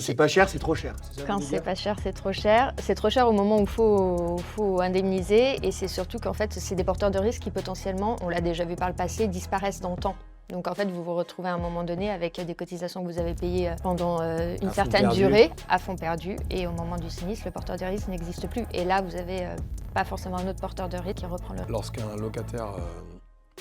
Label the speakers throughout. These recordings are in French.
Speaker 1: c'est pas cher, c'est trop cher. C'est ça
Speaker 2: Quand
Speaker 1: que vous voulez
Speaker 2: c'est pas cher, c'est trop cher. C'est trop cher au moment où il faut indemniser. Et c'est surtout qu'en fait, c'est des porteurs de risques qui potentiellement, on l'a déjà vu par le passé, disparaissent dans le temps. Donc en fait, vous vous retrouvez à un moment donné avec des cotisations que vous avez payées pendant une certaine durée, à fond perdu. Et au moment du sinistre, le porteur de risque n'existe plus. Et là, vous avez pas forcément un autre porteur de risque qui reprend le risque.
Speaker 3: Lorsqu'un locataire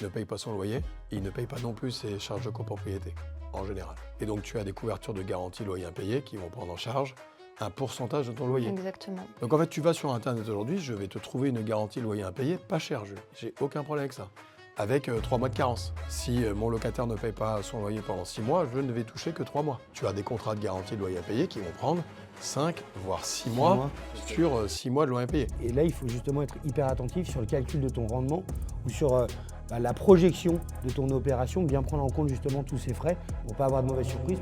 Speaker 3: ne paye pas son loyer, il ne paye pas non plus ses charges de copropriété, en général. Et donc tu as des couvertures de garantie loyer impayé qui vont prendre en charge un pourcentage de ton loyer.
Speaker 2: Exactement.
Speaker 3: Donc en fait, tu vas sur Internet aujourd'hui, je vais te trouver une garantie loyer impayé, pas cher, Jules. J'ai aucun problème avec ça. Avec 3 mois de carence. Si mon locataire ne paye pas son loyer pendant 6 mois, je ne vais toucher que 3 mois. Tu as des contrats de garantie de loyer impayé qui vont prendre 5, voire 6 mois sur 6 mois de loyer impayé.
Speaker 1: Et là, il faut justement être hyper attentif sur le calcul de ton rendement ou sur la projection de ton opération, bien prendre en compte justement tous ces frais pour ne pas avoir de mauvaises surprises.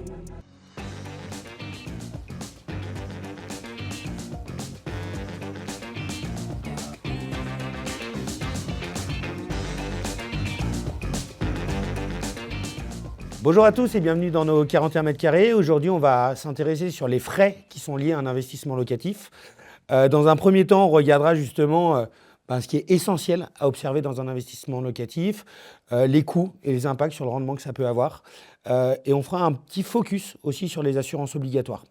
Speaker 1: Bonjour à tous et bienvenue dans nos 41 mètres carrés. Aujourd'hui, on va s'intéresser sur les frais qui sont liés à un investissement locatif. Dans un premier temps, on regardera justement ce qui est essentiel à observer dans un investissement locatif, les coûts et les impacts sur le rendement que ça peut avoir. Et on fera un petit focus aussi sur les assurances obligatoires.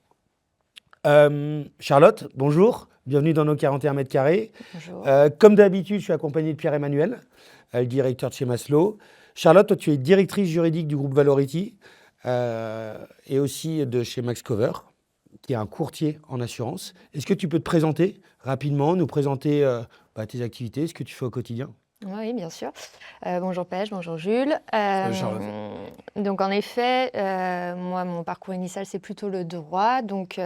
Speaker 1: Charlotte, bonjour. Bienvenue dans nos 41 mètres carrés.
Speaker 2: Bonjour.
Speaker 1: Comme d'habitude, je suis accompagné de Pierre-Emmanuel, le directeur de chez Maslow. Charlotte, toi, tu es directrice juridique du groupe Valority et aussi de chez MaxCover, qui est un courtier en assurance. Est-ce que tu peux te présenter rapidement, nous présenter tes activités, ce que tu fais au quotidien ?
Speaker 2: Oui, bien sûr. Bonjour Pej, bonjour Jules.
Speaker 3: Salut Charlotte.
Speaker 2: Donc en effet, moi, mon parcours initial, c'est plutôt le droit. Donc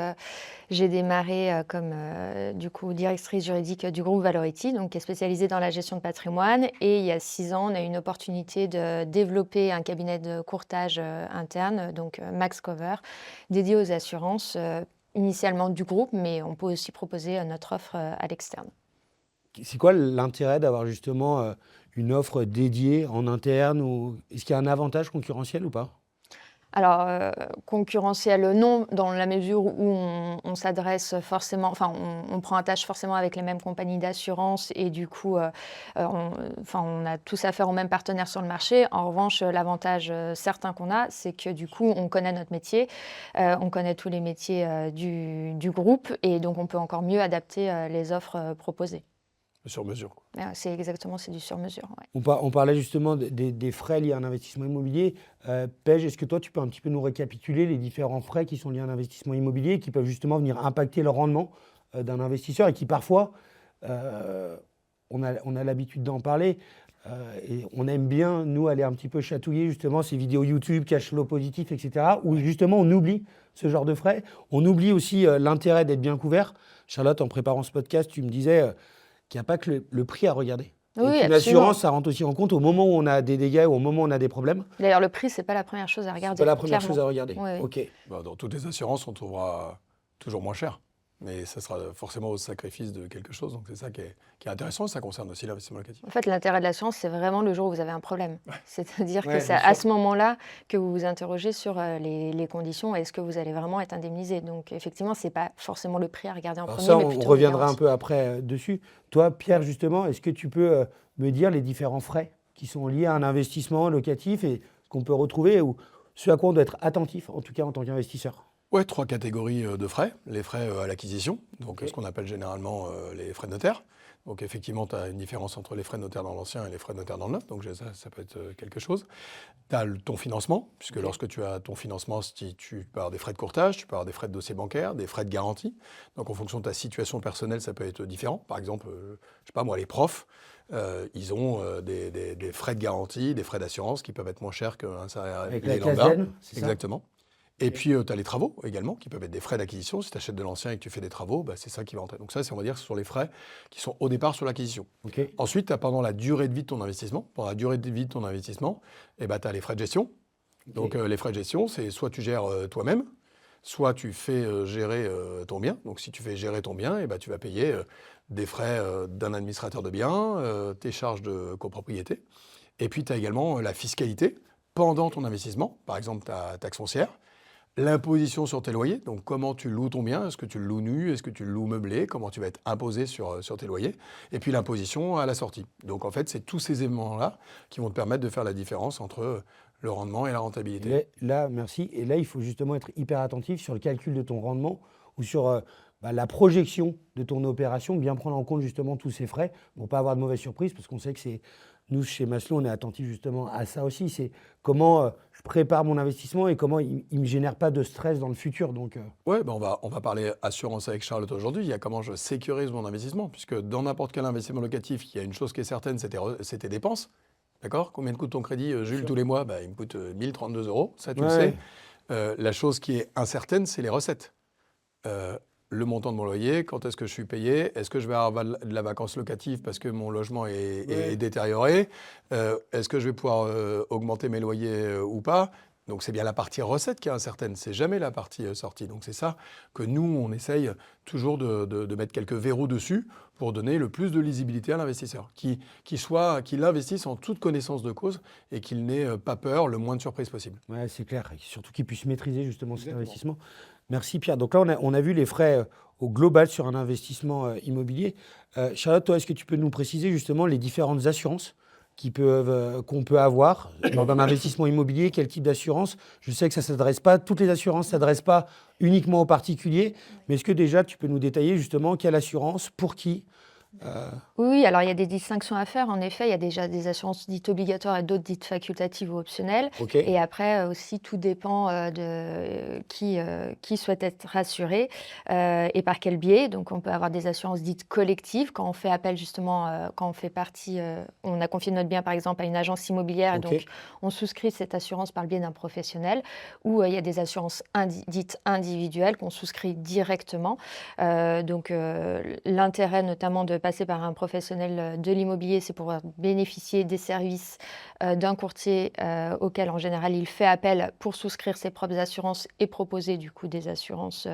Speaker 2: j'ai démarré comme du coup directrice juridique du groupe Valority, donc qui est spécialisée dans la gestion de patrimoine. Et il y a 6 ans, on a eu une opportunité de développer un cabinet de courtage interne, donc MaxCover, dédié aux assurances, initialement du groupe, mais on peut aussi proposer notre offre à l'externe.
Speaker 1: C'est quoi l'intérêt d'avoir justement une offre dédiée en interne ou est-ce qu'il y a un avantage concurrentiel ou pas ?
Speaker 2: Alors, concurrentiel, non, dans la mesure où on s'adresse forcément, enfin, on prend attache forcément avec les mêmes compagnies d'assurance et du coup, on a tous affaire aux mêmes partenaires sur le marché. En revanche, l'avantage certain qu'on a, c'est que du coup, on connaît notre métier, on connaît tous les métiers du groupe et donc on peut encore mieux adapter les offres proposées.
Speaker 3: Sur mesure.
Speaker 2: C'est du sur-mesure. Ouais.
Speaker 1: On parlait justement des frais liés à un investissement immobilier. Pej, est-ce que toi, tu peux un petit peu nous récapituler les différents frais qui sont liés à un investissement immobilier, qui peuvent justement venir impacter le rendement d'un investisseur et qui parfois, on a l'habitude d'en parler, et on aime bien, nous, aller un petit peu chatouiller justement ces vidéos YouTube, cash flow positif, etc., où justement on oublie ce genre de frais. On oublie aussi l'intérêt d'être bien couvert. Charlotte, en préparant ce podcast, tu me disais qu'il n'y a pas que le prix à regarder.
Speaker 2: Oui,
Speaker 1: et l'assurance, ça rentre aussi en compte au moment où on a des dégâts ou au moment où on a des problèmes.
Speaker 2: D'ailleurs, le prix, c'est pas la première chose à regarder.
Speaker 1: C'est pas la première
Speaker 2: clairement.
Speaker 1: chose à regarder.
Speaker 2: Oui.
Speaker 1: Ok.
Speaker 3: Dans toutes les assurances, on trouvera toujours moins cher. Mais ça sera forcément au sacrifice de quelque chose. Donc c'est ça qui est intéressant. Ça concerne aussi l'investissement locatif.
Speaker 2: En fait, l'intérêt de l'assurance, c'est vraiment le jour où vous avez un problème. C'est-à-dire que c'est
Speaker 1: bien
Speaker 2: à
Speaker 1: sûr.
Speaker 2: ce moment-là que vous vous interrogez sur les conditions. Est-ce que vous allez vraiment être indemnisé ? Donc effectivement, c'est pas forcément le prix à regarder en
Speaker 1: Alors
Speaker 2: premier,
Speaker 1: ça,
Speaker 2: mais
Speaker 1: on
Speaker 2: plutôt
Speaker 1: reviendra
Speaker 2: les
Speaker 1: un peu après dessus. Toi, Pierre, justement, est-ce que tu peux me dire les différents frais qui sont liés à un investissement locatif et ce qu'on peut retrouver ou ce à quoi on doit être attentif, en tout cas en tant qu'investisseur ?
Speaker 3: Ouais, 3 catégories de frais. Les frais à l'acquisition, donc ce qu'on appelle généralement les frais de notaire. Donc effectivement, tu as une différence entre les frais de notaire dans l'ancien et les frais de notaire dans le neuf, donc ça peut être quelque chose. Tu as ton financement, puisque lorsque tu as ton financement, tu peux avoir des frais de courtage, tu peux avoir des frais de dossier bancaire, des frais de garantie. Donc en fonction de ta situation personnelle, ça peut être différent. Par exemple, je sais pas moi, les profs, ils ont des frais de garantie, des frais d'assurance qui peuvent être moins chers qu'un salarié
Speaker 1: Avec la
Speaker 3: lambda.
Speaker 1: CASEN, c'est ça ?
Speaker 3: Exactement. Et puis, tu as les travaux également, qui peuvent être des frais d'acquisition. Si tu achètes de l'ancien et que tu fais des travaux, c'est ça qui va entrer. Donc ça, on va dire, ce sont les frais qui sont au départ sur l'acquisition.
Speaker 1: Okay.
Speaker 3: Ensuite, tu as pendant la durée de vie de ton investissement. Pendant la durée de vie de ton investissement, tu as les frais de gestion. Okay. Donc les frais de gestion, c'est soit tu gères toi-même, soit tu fais gérer ton bien. Donc si tu fais gérer ton bien, tu vas payer des frais d'un administrateur de biens, tes charges de copropriété. Et puis, tu as également la fiscalité pendant ton investissement. Par exemple, ta taxe foncière. l'imposition sur tes loyers, donc comment tu loues ton bien, est-ce que tu le loues nu, est-ce que tu le loues meublé, comment tu vas être imposé sur tes loyers, et puis l'imposition à la sortie. Donc en fait, c'est tous ces éléments-là qui vont te permettre de faire la différence entre le rendement et la rentabilité.
Speaker 1: Là, merci. Et là, il faut justement être hyper attentif sur le calcul de ton rendement ou sur la projection de ton opération, bien prendre en compte justement tous ces frais pour ne pas avoir de mauvaises surprises, parce qu'on sait que nous, chez Maslow, on est attentif justement à ça aussi. C'est comment je prépare mon investissement et comment il ne me génère pas de stress dans le futur. Donc,
Speaker 3: Ouais, ben on va parler assurance avec Charlotte aujourd'hui. Il y a comment je sécurise mon investissement, puisque dans n'importe quel investissement locatif, il y a une chose qui est certaine, c'est tes dépenses. D'accord? Combien te coûte ton crédit, Jules, tous les mois? Il me coûte 1032 euros, ça tu le sais. La chose qui est incertaine, c'est les recettes. Le montant de mon loyer, quand est-ce que je suis payé, est-ce que je vais avoir de la vacance locative parce que mon logement est détérioré, est-ce que je vais pouvoir augmenter mes loyers ou pas. Donc c'est bien la partie recette qui est incertaine, c'est jamais la partie sortie. Donc c'est ça que nous, on essaye toujours de mettre quelques verrous dessus pour donner le plus de lisibilité à l'investisseur, qu'il investisse en toute connaissance de cause et qu'il n'ait pas peur, le moins de surprises possible.
Speaker 1: Ouais, c'est clair, et surtout qu'il puisse maîtriser justement cet investissement. Merci Pierre. Donc là, on a vu les frais au global sur un investissement immobilier. Charlotte, toi, est-ce que tu peux nous préciser justement les différentes assurances qu'on peut avoir dans un investissement immobilier? Quel type d'assurance? Je sais que ça s'adresse pas, toutes les assurances ne s'adressent pas uniquement aux particuliers, mais est-ce que déjà tu peux nous détailler justement quelle assurance, pour qui?
Speaker 2: Oui, alors il y a des distinctions à faire. En effet, il y a déjà des assurances dites obligatoires et d'autres dites facultatives ou optionnelles.
Speaker 1: Ok.
Speaker 2: Et après aussi, tout dépend de qui souhaite être rassuré et par quel biais. Donc, on peut avoir des assurances dites collectives quand on fait appel justement, quand on fait partie, on a confié notre bien par exemple à une agence immobilière,
Speaker 1: Ok.
Speaker 2: et donc on souscrit cette assurance par le biais d'un professionnel. Ou il y a des assurances dites individuelles qu'on souscrit directement. L'intérêt notamment de passer par un professionnel de l'immobilier, c'est pour bénéficier des services d'un courtier auquel en général il fait appel pour souscrire ses propres assurances et proposer du coup des assurances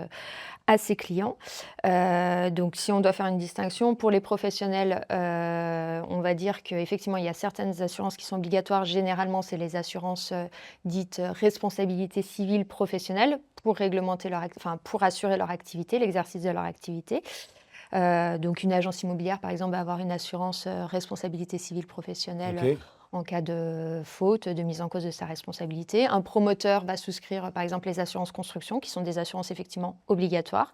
Speaker 2: à ses clients. Donc si on doit faire une distinction, pour les professionnels, on va dire qu'effectivement il y a certaines assurances qui sont obligatoires. Généralement, c'est les assurances dites responsabilité civile professionnelle pour réglementer pour assurer leur activité, l'exercice de leur activité. Donc une agence immobilière, par exemple, va avoir une assurance responsabilité civile professionnelle
Speaker 1: Ok.
Speaker 2: en cas de faute, de mise en cause de sa responsabilité. Un promoteur va souscrire, par exemple, les assurances construction, qui sont des assurances effectivement obligatoires.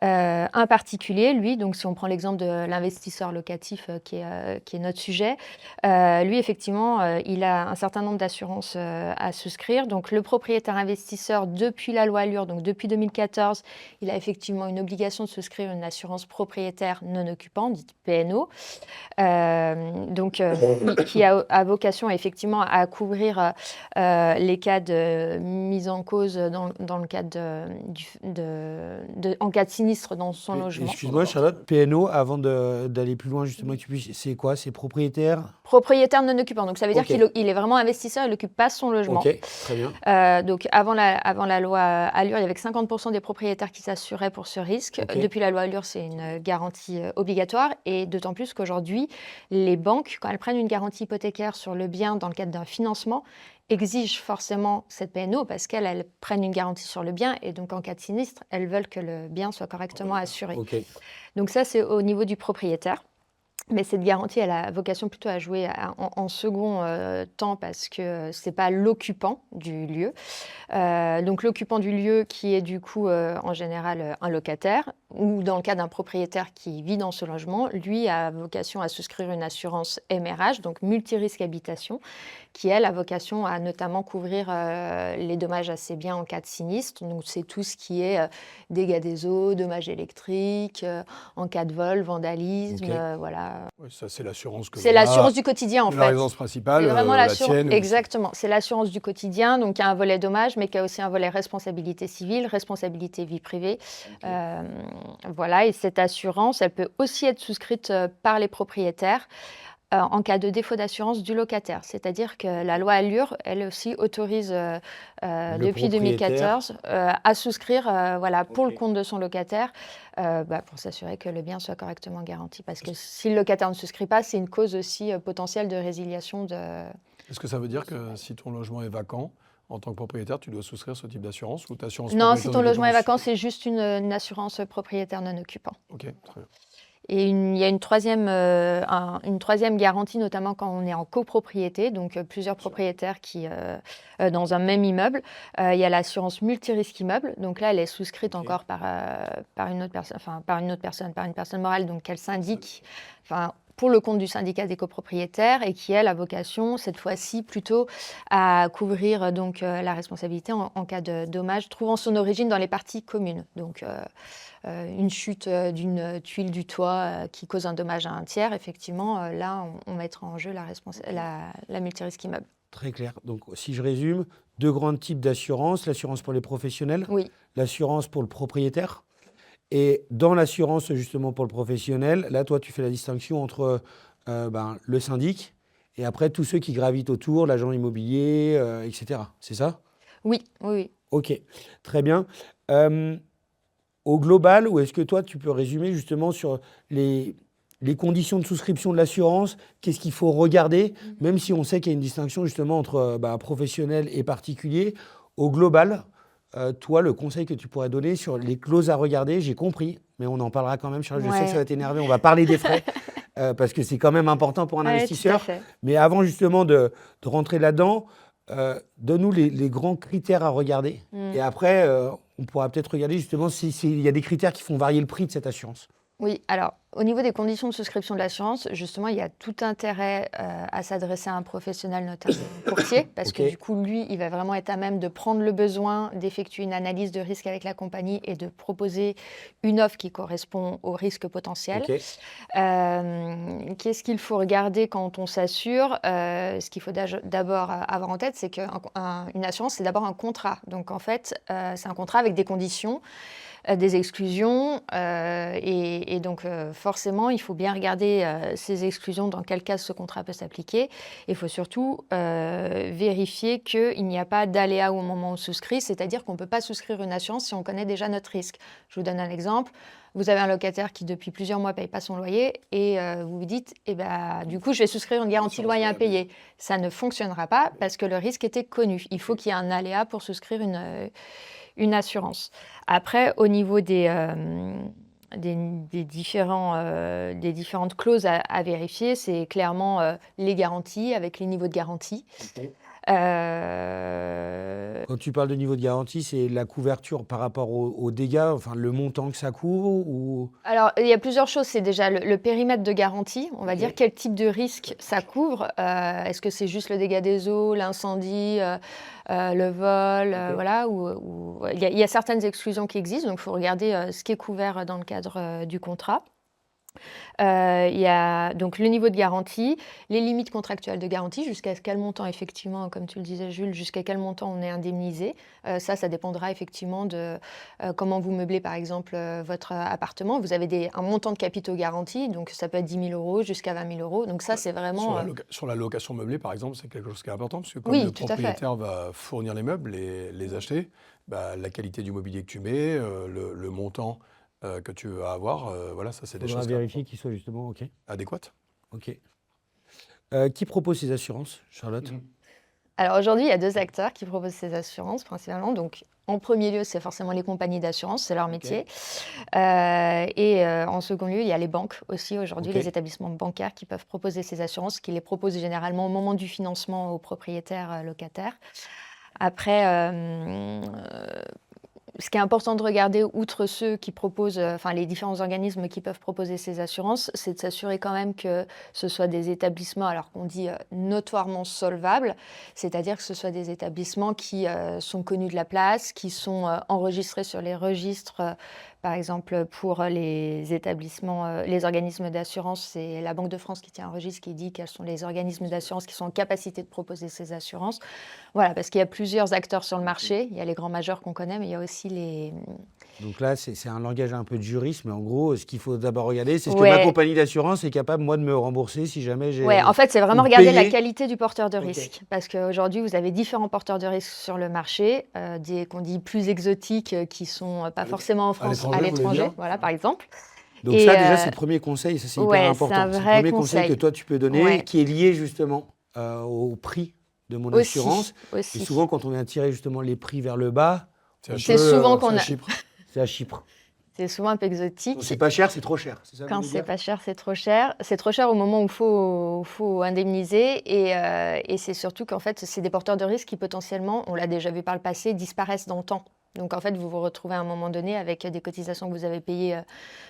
Speaker 2: Un particulier, lui, donc si on prend l'exemple de l'investisseur locatif qui est notre sujet, lui, effectivement, il a un certain nombre d'assurances à souscrire. Donc, le propriétaire investisseur, depuis la loi Allure, donc depuis 2014, il a effectivement une obligation de souscrire une assurance propriétaire non occupant, dite PNO, qui a vocation effectivement à couvrir les cas de mise en cause dans le cadre en cas de sinistre dans son logement.
Speaker 1: Excuse-moi Charlotte, PNO, avant d'aller plus loin justement, c'est quoi? C'est propriétaire?
Speaker 2: Propriétaire non occupant, donc ça veut dire
Speaker 1: Ok.
Speaker 2: qu'il est vraiment investisseur, il n'occupe pas son logement.
Speaker 1: Ok, très bien.
Speaker 2: Donc avant la loi Allure, il y avait que 50% des propriétaires qui s'assuraient pour ce risque.
Speaker 1: Ok.
Speaker 2: Depuis la loi Allure, c'est une garantie obligatoire, et d'autant plus qu'aujourd'hui, les banques, quand elles prennent une garantie hypothécaire sur le bien dans le cadre d'un financement, exigent forcément cette PNO parce qu'elles prennent une garantie sur le bien, et donc en cas de sinistre, elles veulent que le bien soit correctement assuré.
Speaker 1: Ok.
Speaker 2: Donc ça, c'est au niveau du propriétaire. Mais cette garantie, elle a vocation plutôt à jouer en second temps, parce que ce n'est pas l'occupant du lieu. Donc l'occupant du lieu, qui est du coup en général un locataire, ou dans le cas d'un propriétaire qui vit dans ce logement, lui a vocation à souscrire une assurance MRH, donc multirisque habitation, qui elle a vocation à notamment couvrir les dommages à ses biens en cas de sinistre. Donc c'est tout ce qui est dégâts des eaux, dommages électriques, en cas de vol, vandalisme, voilà.
Speaker 3: Ouais, ça, c'est l'assurance que
Speaker 2: C'est l'assurance du quotidien en fait.
Speaker 3: La résidence principale,
Speaker 2: C'est vraiment
Speaker 3: la
Speaker 2: l'assurance.
Speaker 3: tienne.
Speaker 2: Exactement. C'est l'assurance du quotidien, donc il y a un volet dommage, mais qui a aussi un volet responsabilité civile, responsabilité vie privée. Voilà, et cette assurance, elle peut aussi être souscrite par les propriétaires en cas de défaut d'assurance du locataire. C'est-à-dire que la loi Allure, elle aussi autorise depuis 2014 à souscrire pour le compte de son locataire, pour s'assurer que le bien soit correctement garanti. Parce que si le locataire ne souscrit pas, c'est une cause aussi potentielle de résiliation de...
Speaker 3: Est-ce que ça veut dire que si ton logement est vacant, en tant que propriétaire, tu dois souscrire ce type d'assurance ou ta assurance
Speaker 2: Non,
Speaker 3: propriétaire
Speaker 2: si
Speaker 3: de
Speaker 2: ton logement est
Speaker 3: dépenses.
Speaker 2: vacant, c'est juste une assurance propriétaire non occupant.
Speaker 3: Ok, très bien.
Speaker 2: Et il y a une troisième garantie, notamment quand on est en copropriété, donc plusieurs propriétaires qui, dans un même immeuble. Il y a l'assurance multirisque immeuble. Donc là, elle est souscrite encore par une personne morale, donc qu'elle syndique, pour le compte du syndicat des copropriétaires, et qui, elle, a vocation, cette fois-ci, plutôt à couvrir donc, la responsabilité en cas de dommage trouvant son origine dans les parties communes. Donc, une chute d'une tuile du toit qui cause un dommage à un tiers, effectivement, là, on mettra en jeu la multirisque immeuble.
Speaker 1: Très clair. Donc, si je résume, 2 grands types d'assurance. L'assurance pour les professionnels,
Speaker 2: Oui,
Speaker 1: l'assurance pour le propriétaire. Et dans l'assurance, justement, pour le professionnel, là, toi, tu fais la distinction entre le syndic et après tous ceux qui gravitent autour, l'agent immobilier, etc. C'est ça?
Speaker 2: oui, oui, oui.
Speaker 1: Ok, très bien. Au global, ou est-ce que toi, tu peux résumer justement sur les conditions de souscription de l'assurance? Qu'est-ce qu'il faut regarder, même si on sait qu'il y a une distinction justement entre professionnel et particulier? Au global, toi, le conseil que tu pourrais donner sur les clauses à regarder, j'ai compris, mais on en parlera quand même, Charles. Je sais que ça va t'énerver, on va parler des frais, parce que c'est quand même important pour un
Speaker 2: Ouais,
Speaker 1: investisseur.
Speaker 2: tout à fait.
Speaker 1: Mais avant justement de rentrer là-dedans, donne-nous les grands critères à regarder. Et après, on pourra peut-être regarder justement s'il y a des critères qui font varier le prix de cette assurance.
Speaker 2: Oui, alors au niveau des conditions de souscription de l'assurance, justement, il y a tout intérêt à s'adresser à un professionnel, notamment un courtier, parce que du coup, lui, il va vraiment être à même de prendre le besoin, d'effectuer une analyse de risque avec la compagnie et de proposer une offre qui correspond au risque potentiel.
Speaker 1: Ok.
Speaker 2: Qu'est-ce qu'il faut regarder quand on s'assure? Ce qu'il faut d'abord avoir en tête, c'est qu'une assurance, c'est d'abord un contrat. Donc en fait, c'est un contrat avec des conditions, des exclusions, et donc forcément, il faut bien regarder ces exclusions, dans quel cas ce contrat peut s'appliquer. Il faut surtout vérifier qu'il n'y a pas d'aléa au moment où on souscrit, c'est-à-dire qu'on ne peut pas souscrire une assurance si on connaît déjà notre risque. Je vous donne un exemple. Vous avez un locataire qui, depuis plusieurs mois, ne paye pas son loyer et vous vous dites, du coup, je vais souscrire une garantie loyer impayé. Ça ne fonctionnera pas parce que le risque était connu. Il faut qu'il y ait un aléa pour souscrire une assurance. Après, au niveau des différentes clauses à vérifier, c'est clairement les garanties avec les niveaux de garantie.
Speaker 1: Quand tu parles de niveau de garantie, c'est la couverture par rapport aux dégâts, enfin le montant que ça couvre ou...
Speaker 2: Alors, il y a plusieurs choses. C'est déjà le périmètre de garantie. On va dire quel type de risque ça couvre. Est-ce que c'est juste le dégât des eaux, l'incendie, le vol, voilà. Il y a certaines exclusions qui existent, donc il faut regarder ce qui est couvert dans le cadre du contrat. Il y a donc le niveau de garantie, les limites contractuelles de garantie, jusqu'à quel montant, effectivement, comme tu le disais, Jules, jusqu'à quel montant on est indemnisé. Ça dépendra effectivement de comment vous meublez, par exemple, votre appartement. Vous avez un montant de capitaux garantis, donc ça peut être 10 000 € jusqu'à 20 000 €. Donc ça, c'est vraiment...
Speaker 3: Sur la location meublée, par exemple, c'est quelque chose qui est important, parce que comme
Speaker 2: Oui,
Speaker 3: le
Speaker 2: tout à fait.
Speaker 3: propriétaire va fournir les meubles et les acheter, la qualité du mobilier que tu mets, le montant que tu vas avoir, voilà, ça c'est des
Speaker 1: faudra
Speaker 3: choses
Speaker 1: vérifier qu'ils soient justement
Speaker 3: adéquates.
Speaker 1: Ok. Qui propose ces assurances, Charlotte?
Speaker 2: Alors aujourd'hui, il y a 2 acteurs qui proposent ces assurances principalement. Donc, en premier lieu, c'est forcément les compagnies d'assurance, c'est leur métier. En second lieu, il y a les banques aussi aujourd'hui, les établissements bancaires qui peuvent proposer ces assurances, qui les proposent généralement au moment du financement aux propriétaires locataires. Après, ce qui est important de regarder, outre ceux qui proposent, les différents organismes qui peuvent proposer ces assurances, c'est de s'assurer quand même que ce soit des établissements, alors qu'on dit notoirement solvables, c'est-à-dire que ce soit des établissements qui sont connus de la place, qui sont enregistrés sur les registres. Par exemple, pour les établissements, les organismes d'assurance, c'est la Banque de France qui tient un registre qui dit quels sont les organismes d'assurance qui sont en capacité de proposer ces assurances. Voilà, parce qu'il y a plusieurs acteurs sur le marché. Il y a les grands majeurs qu'on connaît, mais il y a aussi les...
Speaker 1: Donc là, c'est un langage un peu de juriste, mais en gros, ce qu'il faut d'abord regarder, c'est ce que ma compagnie d'assurance est capable, moi, de me rembourser si jamais j'ai...
Speaker 2: Oui, en fait, c'est vraiment regarder la qualité du porteur de risque. Parce qu'aujourd'hui, vous avez différents porteurs de risque sur le marché, qu'on dit plus exotiques, qui ne sont pas forcément en France, à l'étranger, voilà, par exemple.
Speaker 1: Donc ça, déjà, c'est le premier conseil, ça c'est hyper important.
Speaker 2: C'est un vrai
Speaker 1: conseil que toi, tu peux donner, qui est lié justement au prix de mon
Speaker 2: Aussi,
Speaker 1: assurance.
Speaker 2: aussi.
Speaker 1: Et souvent, quand on vient tirer justement les prix vers le bas,
Speaker 2: C'est souvent qu'on
Speaker 3: c'est à
Speaker 2: a-
Speaker 3: Chypre.
Speaker 1: c'est à Chypre.
Speaker 2: C'est souvent un peu exotique.
Speaker 1: Quand c'est pas cher, c'est trop cher. C'est ça que
Speaker 2: Quand
Speaker 1: vous voulez
Speaker 2: c'est
Speaker 1: dire
Speaker 2: pas cher, c'est trop cher. C'est trop cher au moment où il faut indemniser. Et c'est surtout qu'en fait, c'est des porteurs de risques qui potentiellement, on l'a déjà vu par le passé, disparaissent dans le temps. Donc en fait, vous vous retrouvez à un moment donné avec des cotisations que vous avez payées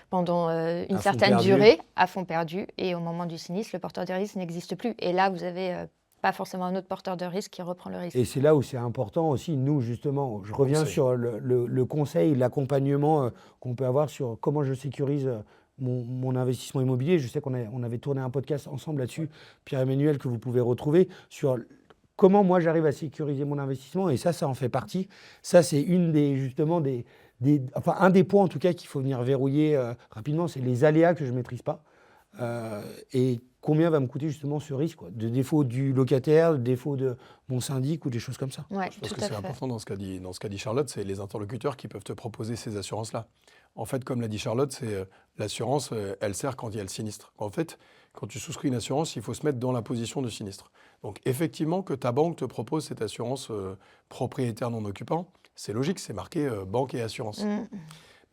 Speaker 2: pendant une
Speaker 1: À fond
Speaker 2: certaine
Speaker 1: perdu.
Speaker 2: durée, à fond perdu. Et au moment du sinistre, le porteur de risque n'existe plus. Et là, vous avez pas forcément un autre porteur de risque qui reprend le risque.
Speaker 1: Et c'est là où c'est important aussi, nous justement, je reviens
Speaker 3: Conseil.
Speaker 1: sur le conseil, l'accompagnement qu'on peut avoir sur comment je sécurise mon investissement immobilier. Je sais on avait tourné un podcast ensemble là-dessus, Pierre-Emmanuel, que vous pouvez retrouver, sur comment moi j'arrive à sécuriser mon investissement. Et ça en fait partie. Ça, c'est une des, justement, enfin, un des points en tout cas qu'il faut venir verrouiller rapidement, c'est les aléas que je ne maîtrise pas. Et combien va me coûter justement ce risque, quoi, de défaut du locataire, de défaut de mon syndic ou des choses comme ça.
Speaker 2: Ouais,
Speaker 3: Je pense
Speaker 2: tout
Speaker 3: que
Speaker 2: à
Speaker 3: c'est
Speaker 2: fait.
Speaker 3: important dans ce qu'a dit Charlotte, c'est les interlocuteurs qui peuvent te proposer ces assurances-là. En fait, comme l'a dit Charlotte, c'est l'assurance, elle sert quand il y a le sinistre. En fait, quand tu souscris une assurance, il faut se mettre dans la position de sinistre. Donc effectivement, que ta banque te propose cette assurance propriétaire non occupant, c'est logique, c'est marqué banque et assurance.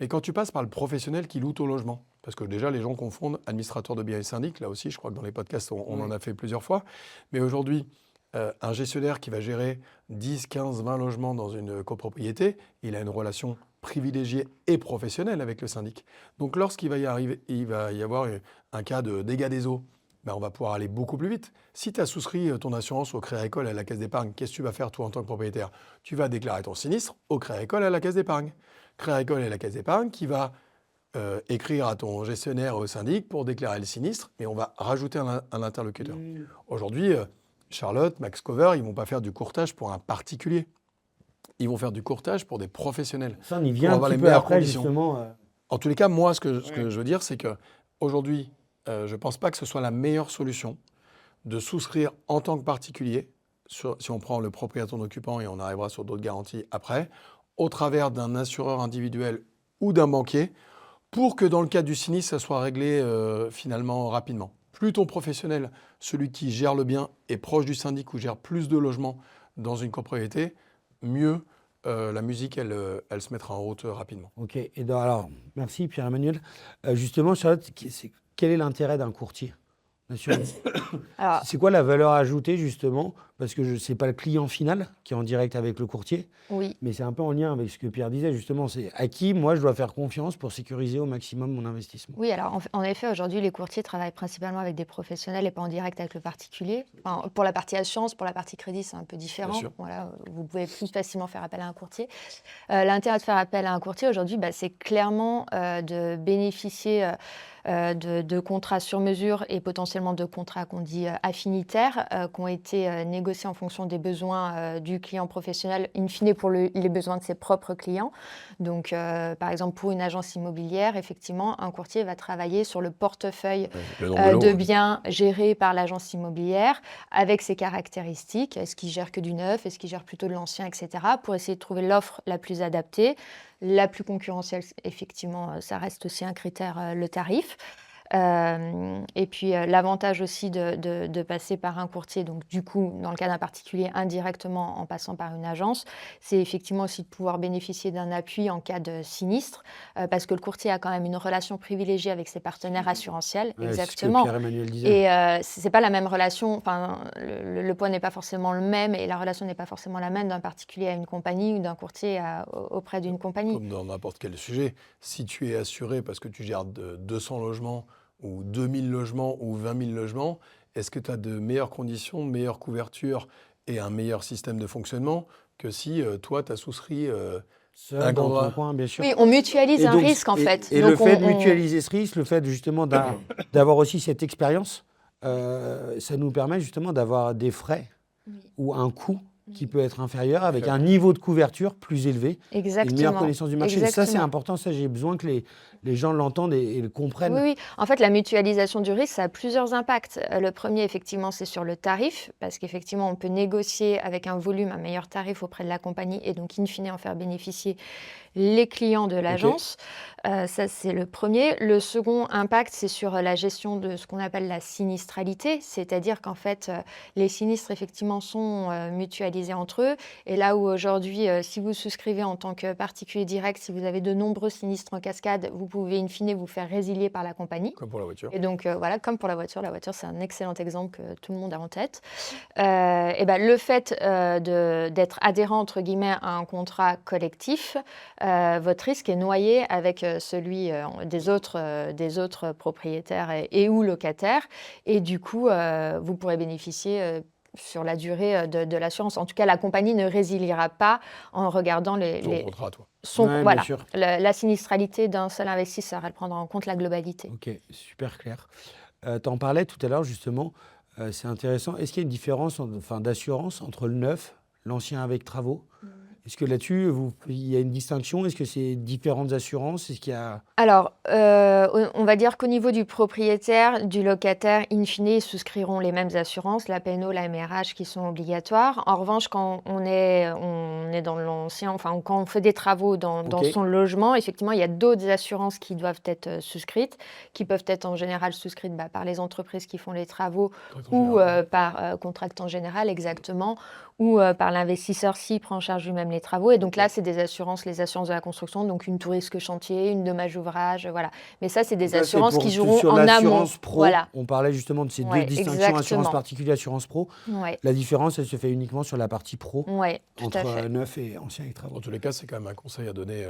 Speaker 3: Mais quand tu passes par le professionnel qui loue ton logement, parce que déjà les gens confondent administrateur de biens et syndic, là aussi je crois que dans les podcasts on en a fait plusieurs fois, mais aujourd'hui un gestionnaire qui va gérer 10, 15, 20 logements dans une copropriété, il a une relation privilégiée et professionnelle avec le syndic. Donc lorsqu'il va y avoir un cas de dégâts des eaux, ben on va pouvoir aller beaucoup plus vite. Si tu as souscrit ton assurance au Crédit Agricole et à la Caisse d'épargne, qu'est-ce que tu vas faire toi en tant que propriétaire? Tu vas déclarer ton sinistre au Crédit Agricole et à la Caisse d'épargne. Crédit Agricole et la Caisse d'épargne qui va écrire à ton gestionnaire au syndic pour déclarer le sinistre, et on va rajouter un interlocuteur. Aujourd'hui, Charlotte, Max Cover, ils ne vont pas faire du courtage pour un particulier. Ils vont faire du courtage pour des professionnels.
Speaker 1: Ça, on y
Speaker 3: Pour
Speaker 1: vient un
Speaker 3: avoir
Speaker 1: petit
Speaker 3: les
Speaker 1: peu
Speaker 3: meilleures
Speaker 1: après,
Speaker 3: conditions.
Speaker 1: justement.
Speaker 3: En tous les cas, moi, ce que je veux dire, c'est qu'aujourd'hui, je ne pense pas que ce soit la meilleure solution de souscrire en tant que particulier, si on prend le propriétaire non occupant et on arrivera sur d'autres garanties après, au travers d'un assureur individuel ou d'un banquier, pour que dans le cas du sinistre, ça soit réglé finalement rapidement. Plus ton professionnel, celui qui gère le bien, est proche du syndic ou gère plus de logements dans une copropriété, mieux la musique, elle se mettra en route rapidement.
Speaker 1: Ok. Alors, merci Pierre-Emmanuel. Justement, Charlotte, quel est l'intérêt d'un courtier d'assurance?
Speaker 2: Alors,
Speaker 1: C'est quoi la valeur ajoutée, justement? Parce que ce n'est pas le client final qui est en direct avec le courtier,
Speaker 2: oui.
Speaker 1: mais c'est un peu en lien avec ce que Pierre disait, justement. C'est à qui, moi, je dois faire confiance pour sécuriser au maximum mon investissement.
Speaker 2: Oui, alors en effet, aujourd'hui, les courtiers travaillent principalement avec des professionnels et pas en direct avec le particulier. Enfin, pour la partie assurance, pour la partie crédit, c'est un peu différent.
Speaker 3: Bien sûr.
Speaker 2: Voilà, vous pouvez plus facilement faire appel à un courtier. L'intérêt de faire appel à un courtier aujourd'hui, c'est clairement de bénéficier de contrats sur mesure et potentiellement de contrats qu'on dit affinitaires, qui ont été négociés en fonction des besoins du client professionnel, in fine pour les besoins de ses propres clients. Donc, par exemple, pour une agence immobilière, effectivement, un courtier va travailler sur le portefeuille de biens gérés par l'agence immobilière avec ses caractéristiques. Est-ce qu'il gère que du neuf? Est-ce qu'il gère plutôt de l'ancien, etc. pour essayer de trouver l'offre la plus adaptée. La plus concurrentielle, effectivement, ça reste aussi un critère, le tarif. Et puis l'avantage aussi de passer par un courtier, donc du coup, dans le cas d'un particulier, indirectement en passant par une agence, c'est effectivement aussi de pouvoir bénéficier d'un appui en cas de sinistre, parce que le courtier a quand même une relation privilégiée avec ses partenaires assurantiels.
Speaker 1: Ouais,
Speaker 2: Exactement.
Speaker 1: C'est ce que Pierre-Emmanuel disait.
Speaker 2: Et c'est pas la même relation, enfin, le poids n'est pas forcément le même et la relation n'est pas forcément la même d'un particulier à une compagnie ou d'un courtier auprès d'une compagnie.
Speaker 3: Comme dans n'importe quel sujet, si tu es assuré parce que tu gères 200 logements ou 2000 logements ou 20 000 logements, est-ce que tu as de meilleures conditions, de meilleures couvertures et un meilleur système de fonctionnement que si toi, tu as souscrit
Speaker 1: Seul
Speaker 3: un
Speaker 1: dans
Speaker 3: contrat
Speaker 1: ton coin, bien sûr.
Speaker 2: Oui, on mutualise
Speaker 1: Et
Speaker 2: un
Speaker 1: donc,
Speaker 2: risque en fait.
Speaker 1: Et
Speaker 2: Donc,
Speaker 1: le fait de mutualiser ce risque, le fait justement d'avoir aussi cette expérience, ça nous permet justement d'avoir des frais ou un coût qui peut être inférieur avec un niveau de couverture plus élevé et une meilleure
Speaker 2: Exactement.
Speaker 1: connaissance du marché. Ça, c'est
Speaker 2: Exactement.
Speaker 1: important. Ça, j'ai besoin que les gens l'entendent et le comprennent.
Speaker 2: Oui, oui. En fait, la mutualisation du risque, ça a plusieurs impacts. Le premier, effectivement, c'est sur le tarif, parce qu'effectivement, on peut négocier avec un volume un meilleur tarif auprès de la compagnie et donc, in fine, en faire bénéficier les clients de l'agence. Ça, c'est le premier. Le second impact, c'est sur la gestion de ce qu'on appelle la sinistralité, c'est-à-dire qu'en fait, les sinistres, effectivement, sont mutualisés entre eux. Et là où aujourd'hui, si vous souscrivez en tant que particulier direct, si vous avez de nombreux sinistres en cascade, vous pouvez in fine vous faire résilier par la compagnie.
Speaker 3: Comme pour la voiture.
Speaker 2: Et donc, voilà, comme pour la voiture, c'est un excellent exemple que tout le monde a en tête. Et ben, le fait d'être adhérent, entre guillemets, à un contrat collectif, votre risque est noyé avec celui des autres propriétaires et ou locataires. Et du coup, vous pourrez bénéficier sur la durée de l'assurance. En tout cas, la compagnie ne résiliera pas en regardant
Speaker 3: Ton contrat, toi.
Speaker 1: Ouais,
Speaker 2: voilà,
Speaker 1: bien sûr.
Speaker 2: la sinistralité d'un seul investisseur. Elle prendra en compte la globalité.
Speaker 1: Ok, super clair. Tu en parlais tout à l'heure justement, c'est intéressant. Est-ce qu'il y a une différence d'assurance entre le neuf, l'ancien avec travaux? Est-ce que là-dessus, il y a une distinction? Est-ce que c'est différentes assurances? Est-ce qu'il y a...
Speaker 2: Alors, on va dire qu'au niveau du propriétaire, du locataire, in fine, ils souscriront les mêmes assurances, la P&O, la MRH, qui sont obligatoires. En revanche, quand on est dans l'ancien, enfin, quand on fait des travaux dans
Speaker 1: Ok.
Speaker 2: son logement, effectivement, il y a d'autres assurances qui doivent être souscrites, qui peuvent être en général souscrites par les entreprises qui font les travaux ou par contractant général, exactement, ou par l'investisseur s'il prend en charge lui-même les travaux. Et donc là, c'est les assurances de la construction, donc une tout risque chantier, une dommage ouvrage, voilà. Mais ça, c'est des
Speaker 1: Ça, c'est
Speaker 2: assurances
Speaker 1: pour-
Speaker 2: qui joueront
Speaker 1: sur
Speaker 2: en amont.
Speaker 1: l'assurance pro.
Speaker 2: Voilà.
Speaker 1: On parlait justement de ces
Speaker 2: Ouais,
Speaker 1: deux distinctions,
Speaker 2: exactement.
Speaker 1: assurance particulière, assurance pro.
Speaker 2: Ouais,
Speaker 1: La différence, elle se fait uniquement sur la partie pro,
Speaker 2: ouais, tout
Speaker 1: entre
Speaker 2: à fait.
Speaker 1: neuf et ancien avec travaux.
Speaker 3: Dans tous les cas, c'est quand même un conseil à donner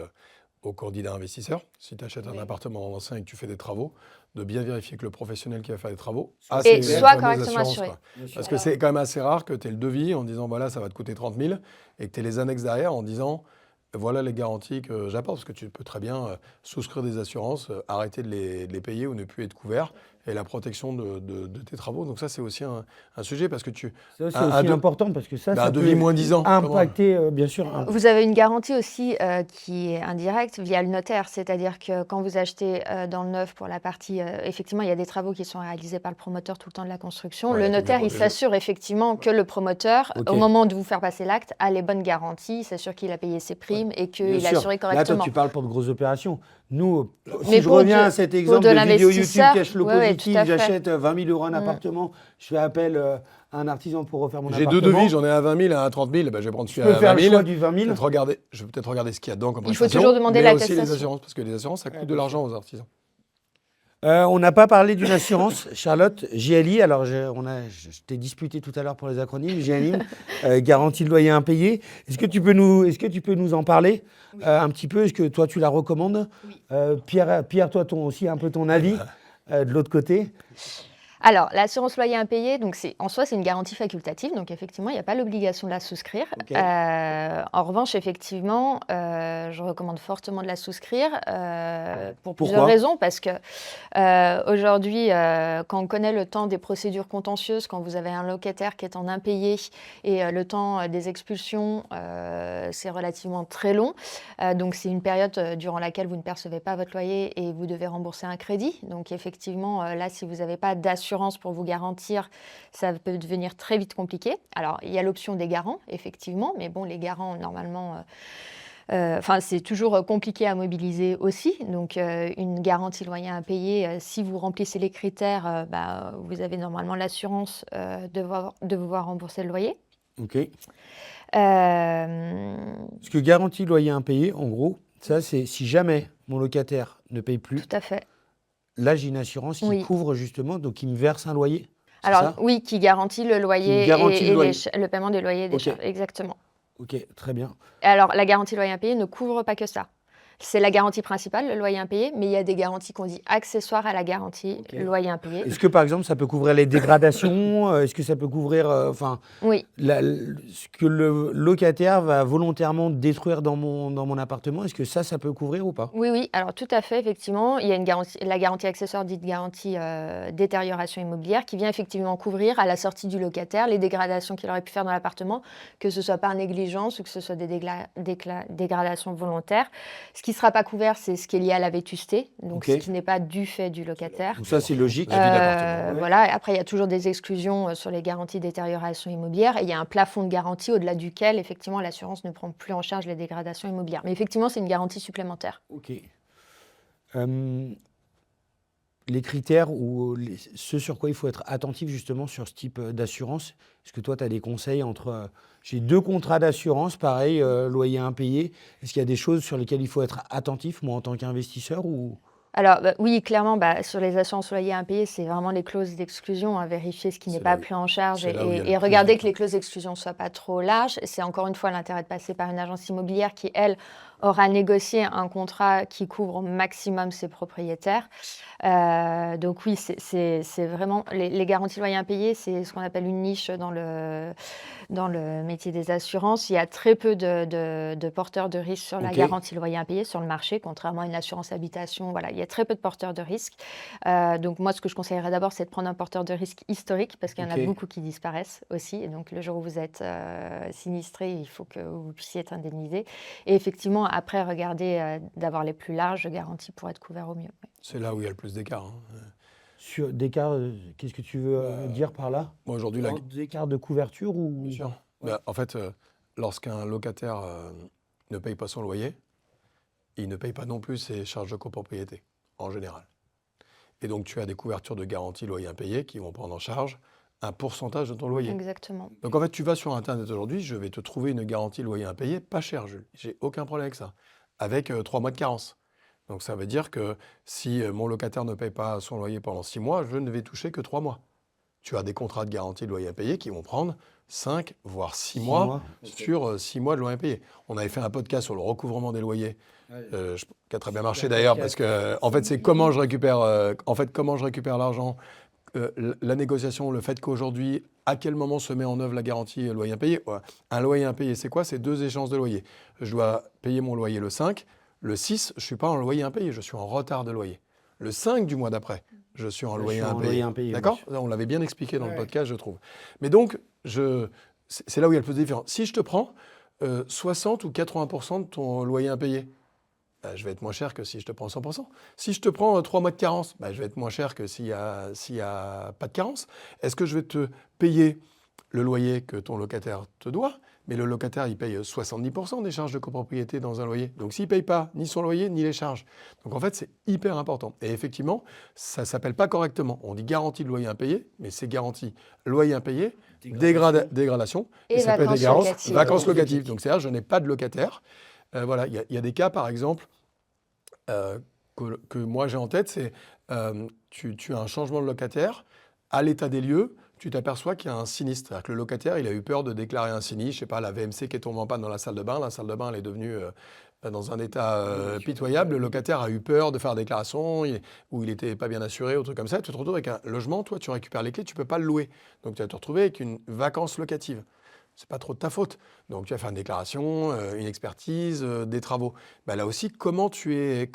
Speaker 3: aux candidats investisseurs. Si tu achètes un
Speaker 2: Oui.
Speaker 3: appartement en ancien et que tu fais des travaux, de bien vérifier que le professionnel qui va faire les travaux
Speaker 1: Soit
Speaker 3: a
Speaker 1: Et
Speaker 3: ces
Speaker 2: soit
Speaker 3: fameuses
Speaker 2: correctement
Speaker 3: assurances,
Speaker 2: assuré.
Speaker 3: quoi.
Speaker 1: Bien sûr.
Speaker 3: Parce que c'est quand même assez rare que tu aies le devis en disant voilà, ça va te coûter 30 000 et que tu aies les annexes derrière en disant voilà les garanties que j'apporte. Parce que tu peux très bien souscrire des assurances, arrêter de les payer ou ne plus être couvert et la protection de tes travaux. Donc ça, c'est aussi un sujet parce que
Speaker 1: Ça, c'est
Speaker 3: un
Speaker 1: aussi
Speaker 3: de-
Speaker 1: important parce que ça
Speaker 3: un
Speaker 1: peut
Speaker 3: devis moins 10 ans.
Speaker 1: impacter, bien sûr.
Speaker 2: Vous avez une garantie aussi qui est indirecte via le notaire, c'est-à-dire que quand vous achetez dans le neuf pour la partie, effectivement, il y a des travaux qui sont réalisés par le promoteur tout le temps de la construction.
Speaker 3: Ouais,
Speaker 2: Le
Speaker 3: la coupe
Speaker 2: notaire,
Speaker 3: de
Speaker 2: il
Speaker 3: protégé.
Speaker 2: s'assure effectivement que le promoteur,
Speaker 1: Ok.
Speaker 2: au moment de vous faire passer l'acte, a les bonnes garanties, il s'assure qu'il a payé ses primes et
Speaker 1: Bien
Speaker 2: qu'il a
Speaker 1: sûr.
Speaker 2: assuré
Speaker 1: Là, toi,
Speaker 2: correctement.
Speaker 1: tu parles pour de grosses opérations. Nous, si
Speaker 2: Mais
Speaker 1: je
Speaker 2: pour
Speaker 1: reviens
Speaker 2: de-
Speaker 1: à cet
Speaker 2: pour
Speaker 1: exemple
Speaker 2: de
Speaker 1: de vidéo YouTube
Speaker 2: l'investisseur,
Speaker 1: cash flow
Speaker 2: ouais, ouais,
Speaker 1: positif,
Speaker 2: tout à fait.
Speaker 1: j'achète 20 000 € un
Speaker 2: Mm.
Speaker 1: appartement, je fais appel à un artisan pour refaire mon
Speaker 3: J'ai
Speaker 1: appartement.
Speaker 3: deux devis, j'en ai un à 20 000, un à 30 000. Ben, je vais prendre
Speaker 1: Je
Speaker 3: celui
Speaker 1: peux
Speaker 3: à
Speaker 1: faire
Speaker 3: 20
Speaker 1: le
Speaker 3: 000.
Speaker 1: choix du 20 000.
Speaker 3: Je vais peut-être regarder ce qu'il y a dedans comme
Speaker 2: Il faut
Speaker 3: prestation,
Speaker 2: toujours demander
Speaker 3: mais aussi
Speaker 2: l'attestation.
Speaker 3: les assurances, parce que les assurances, ça coûte de l'argent aux artisans.
Speaker 1: On n'a pas parlé d'une assurance, Charlotte, GLI. Alors, je t'ai disputé tout à l'heure pour les acronymes. GLI, garantie de loyer impayé. Est-ce que tu peux nous en parler un petit peu? Est-ce que toi, tu la recommandes? Pierre, toi, aussi un peu ton avis de l'autre côté.
Speaker 2: Alors, l'assurance loyer impayé, donc en soi, c'est une garantie facultative, donc effectivement, il n'y a pas l'obligation de la souscrire.
Speaker 1: Ok.
Speaker 2: En revanche, effectivement, je recommande fortement de la souscrire pour plusieurs
Speaker 1: Pourquoi
Speaker 2: raisons, parce que aujourd'hui, quand on connaît le temps des procédures contentieuses, quand vous avez un locataire qui est en impayé et le temps des expulsions, c'est relativement très long. Donc, c'est une période durant laquelle vous ne percevez pas votre loyer et vous devez rembourser un crédit. Donc, effectivement, là, si vous n'avez pas d'assurance pour vous garantir, ça peut devenir très vite compliqué. Alors, il y a l'option des garants, effectivement, mais bon, les garants, normalement, c'est toujours compliqué à mobiliser aussi. Donc, une garantie loyer impayé, si vous remplissez les critères, vous avez normalement l'assurance de vous voir rembourser le loyer.
Speaker 1: Ok. Parce que garantie loyer impayé, en gros, ça, c'est si jamais mon locataire ne paye plus,
Speaker 2: Tout à fait.
Speaker 1: là, j'ai une assurance qui
Speaker 2: Oui.
Speaker 1: couvre justement, donc qui me verse un loyer. C'est
Speaker 2: Alors,
Speaker 1: ça
Speaker 2: oui, qui garantit le loyer
Speaker 1: garantit
Speaker 2: et
Speaker 1: le loyer.
Speaker 2: le paiement des loyers et des
Speaker 1: Ok.
Speaker 2: charges. Exactement.
Speaker 1: Ok, très bien.
Speaker 2: Et alors, la garantie loyer impayé ne couvre pas que ça. C'est la garantie principale, le loyer impayé, mais il y a des garanties qu'on dit accessoires à la garantie
Speaker 1: Ok.
Speaker 2: loyer impayé.
Speaker 1: Est-ce que par exemple, ça peut couvrir les dégradations? Est-ce que ça peut couvrir
Speaker 2: Oui,
Speaker 1: ce que le locataire va volontairement détruire dans mon appartement? Est-ce que ça peut couvrir ou pas?
Speaker 2: oui, oui. Alors, tout à fait, effectivement. Il y a une garantie, la garantie accessoire dite garantie détérioration immobilière qui vient effectivement couvrir à la sortie du locataire les dégradations qu'il aurait pu faire dans l'appartement, que ce soit par négligence ou que ce soit des dégradations volontaires. Ce qui ne sera pas couvert, c'est ce qui est lié à la vétusté, donc
Speaker 1: Ok.
Speaker 2: ce qui n'est pas du fait du locataire.
Speaker 1: Donc ça, c'est logique.
Speaker 3: La vie d'appartement.
Speaker 1: Ouais.
Speaker 2: Voilà. Après, il y a toujours des exclusions sur les garanties détérioration immobilière et il y a un plafond de garantie au-delà duquel, effectivement, l'assurance ne prend plus en charge les dégradations immobilières. Mais effectivement, c'est une garantie supplémentaire.
Speaker 1: Ok. Les critères ou ce sur quoi il faut être attentif justement sur ce type d'assurance, est-ce que toi, tu as des conseils entre... j'ai 2 contrats d'assurance, pareil, loyer impayé. Est-ce qu'il y a des choses sur lesquelles il faut être attentif, moi, en tant qu'investisseur ou...
Speaker 2: Alors, oui, clairement, sur les assurances loyers impayés, c'est vraiment les clauses d'exclusion, à vérifier ce qui n'est
Speaker 3: C'est
Speaker 2: pas
Speaker 3: là où-
Speaker 2: pris en charge
Speaker 3: c'est là où il y a le
Speaker 2: et
Speaker 3: plus
Speaker 2: regarder
Speaker 3: de
Speaker 2: que les
Speaker 3: cas.
Speaker 2: clauses d'exclusion ne soient pas trop larges. C'est encore une fois l'intérêt de passer par une agence immobilière qui, elle, aura négocié un contrat qui couvre au maximum ses propriétaires. Donc oui, c'est vraiment... Les garanties loyers impayés, c'est ce qu'on appelle une niche dans le métier des assurances. Il y a très peu de porteurs de risques sur la
Speaker 1: Ok.
Speaker 2: garantie loyer impayé sur le marché, contrairement à une assurance habitation. Voilà, il y a très peu de porteurs de risques. Donc moi, ce que je conseillerais d'abord, c'est de prendre un porteur de risque historique, parce qu'il y en a
Speaker 1: Ok.
Speaker 2: beaucoup qui disparaissent aussi. Et donc le jour où vous êtes sinistré, il faut que vous puissiez être indemnisé. Et effectivement, après, regardez d'avoir les plus larges garanties pour être couvert au mieux. Ouais.
Speaker 3: C'est là où il y a le plus d'écart.
Speaker 1: Sur d'écart, qu'est-ce que tu veux dire par là?
Speaker 3: Moi, aujourd'hui,
Speaker 1: Des écarts de couverture ou...
Speaker 3: Bien sûr.
Speaker 1: Ouais.
Speaker 3: En fait, lorsqu'un locataire ne paye pas son loyer, il ne paye pas non plus ses charges de copropriété, en général. Et donc, tu as des couvertures de garantie loyer impayé qui vont prendre en charge un pourcentage de ton loyer.
Speaker 2: Exactement.
Speaker 3: Donc, en fait, tu vas sur Internet aujourd'hui, je vais te trouver une garantie loyer impayé pas cher, Jules. J'ai aucun problème avec ça. Avec 3 mois de carence. Donc, ça veut dire que si mon locataire ne paye pas son loyer pendant 6 mois, je ne vais toucher que 3 mois. Tu as des contrats de garantie de loyer impayé qui vont prendre 5, voire 6 mois sur 6 mois de loyer impayé. On avait fait un podcast sur le recouvrement des loyers, qui a très bien marché d'ailleurs, parce que en fait, c'est comment je récupère, comment je récupère l'argent, la négociation, le fait qu'aujourd'hui, à quel moment se met en œuvre la garantie loyer impayé. Ouais. Un loyer impayé, c'est quoi? C'est 2 échéances de loyer. Je dois payer mon loyer le 5, le 6, je ne suis pas en loyer impayé, je suis en retard de loyer. Le 5 du mois d'après, je suis en loyer impayé. D'accord? On l'avait bien expliqué dans le podcast, je trouve. Mais donc, c'est là où il y a le plus de différence. Si je te prends 60 ou 80% de ton loyer impayé, je vais être moins cher que si je te prends 100%. Si je te prends 3 mois de carence, je vais être moins cher que s'il y a pas de carence. Est-ce que je vais te payer le loyer que ton locataire te doit? Mais le locataire, il paye 70% des charges de copropriété dans un loyer. Donc, s'il ne paye pas ni son loyer, ni les charges. Donc, en fait, c'est hyper important. Et effectivement, ça ne s'appelle pas correctement. On dit garantie de loyer impayé, mais c'est garantie loyer impayé, dégradation.
Speaker 2: Et
Speaker 3: ça peut être
Speaker 2: vacances
Speaker 3: vacances
Speaker 2: locatives.
Speaker 3: locatives. Donc, c'est-à-dire, je n'ai pas de locataire. Voilà, il y a des cas, par exemple, que moi j'ai en tête, c'est tu as un changement de locataire, à l'état des lieux, tu t'aperçois qu'il y a un sinistre. C'est-à-dire que le locataire, il a eu peur de déclarer un sinistre, je sais pas, la VMC qui est tombée en panne dans la salle de bain elle est devenue dans un état pitoyable, le locataire a eu peur de faire la déclaration, ou il n'était pas bien assuré, ou truc comme ça, tu te retrouves avec un logement, toi tu récupères les clés, tu ne peux pas le louer. Donc tu vas te retrouver avec une vacance locative. C'est pas trop de ta faute. Donc tu vas faire une déclaration, une expertise, des travaux. Là aussi, comment tu es